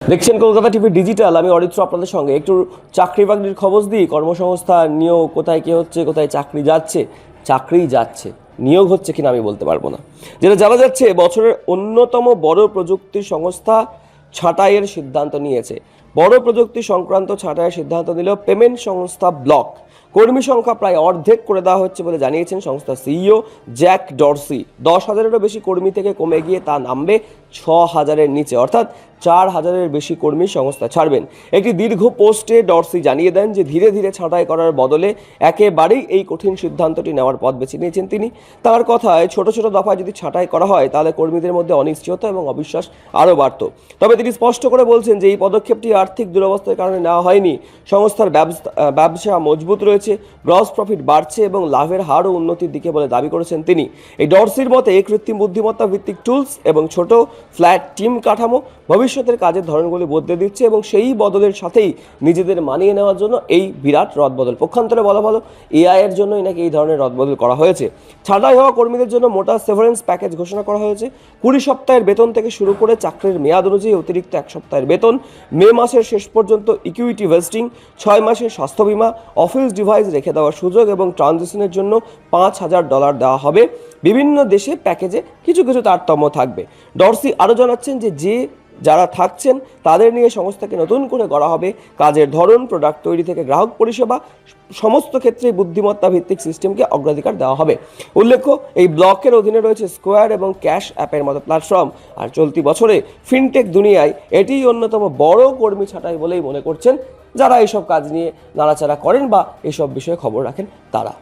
দেখছেন Kolkata TV digital. আমি অরিত্র আপনাদের সঙ্গে একটু চাকরি বাকরির খবর দিই। কর্মসংস্থান, নিয়োগ কোথায় কি হচ্ছে, কোথায় চাকরি যাচ্ছে, চাকরিই যাচ্ছে, নিয়োগ হচ্ছে কিনা আমি বলতে পারবো না। যেটা জানা যাচ্ছে, বছরের অন্যতম বড় প্রযুক্তি সংস্থা ছাঁটাইয়ের সিদ্ধান্ত নিয়েছে। বড় প্রযুক্তি সংক্রান্ত ছাঁটাইয়ের সিদ্ধান্ত নিল পেমেন্ট সংস্থা ব্লক। কর্মী সংখ্যা প্রায় অর্ধেক করে দেওয়া হচ্ছে বলে জানিয়েছেন সংস্থার সিইও জ্যাক ডরসি। 10,000-এরও বেশি কর্মী থেকে কমে গিয়ে তা নামবে 6,000-এর নিচে, অর্থাৎ 4,000-এর বেশি কর্মী সংস্থা ছাড়বেন। একটি দীর্ঘ পোস্টে ডরসি জানিয়ে দেন যে ধীরে ধীরে ছাঁটাই করার বদলে একেবারেই এই কঠিন সিদ্ধান্তটি নেওয়ার পথ বেছে নিয়েছেন তিনি। তার কথায়, ছোট ছোট দফায় যদি ছাঁটাই করা হয় তাহলে কর্মীদের মধ্যে অনিশ্চয়তা এবং অবিশ্বাস আরও বাড়ত। তবে তিনি স্পষ্ট করে বলছেন যে এই পদক্ষেপটি আর্থিক দুরবস্থার কারণে নেওয়া হয়নি। সংস্থার ব্যবসা মজবুত রয়েছে, গ্রস প্রফিট বাড়ছে এবং লাভের হারও উন্নতির দিকে বলে দাবি করেছেন তিনি। এই ডরসির মতে কৃত্রিম বুদ্ধিমত্তা ভিত্তিক টুলস এবং ছোট ফ্ল্যাট টিম কাঠামো ভবিষ্যতের কাজের ধরনগুলি বদলে দিচ্ছে এবং সেই বদলের সাথেই নিজেদের মানিয়ে নেওয়ার জন্য এই বিরাট রদবদল। পক্ষান্তরে বলা ভালো, এআই এর জন্যই নাকি এই ধরনের রদবদল করা হয়েছে। ছাঁটাই হওয়া কর্মীদের জন্য মোটা সেভারেন্স প্যাকেজ ঘোষণা করা হয়েছে। 20 সপ্তাহের বেতন থেকে শুরু করে চাকরির মেয়াদ অনুযায়ী অতিরিক্ত 1 সপ্তাহের বেতন, মে মাসের শেষ পর্যন্ত ইকুইটি ভেস্টিং, 6 মাসের স্বাস্থ্য বীমা, অফিস ডিভাইস রেখে দেওয়ার সুযোগ এবং ট্রানজিশনের জন্য $5,000 দেওয়া হবে। বিভিন্ন দেশে প্যাকেজে কিছু কিছু তারতম্য থাকবে। ডরসি আরও জানাচ্ছেন যে যারা থাকছেন তাদের নিয়ে সংস্থাকে নতুন করে গড়া হবে। কাজের ধরন, প্রোডাক্ট তৈরি থেকে গ্রাহক পরিষেবা, সমস্ত ক্ষেত্রে বুদ্ধিমত্তা ভিত্তিক সিস্টেমকে অগ্রাধিকার দেওয়া হবে। উল্লেখ্য, এই ব্লকের অধীনে রয়েছে স্কোয়ার এবং ক্যাশ অ্যাপের মতো প্ল্যাটফর্ম। আর চলতি বছরে ফিনটেক দুনিয়ায় এটিই অন্যতম বড় কর্মী ছাঁটাই বলেই মনে করছেন যারা এইসব কাজ নিয়ে নাড়াচাড়া করেন বা এইসব বিষয়ে খবর রাখেন তারা।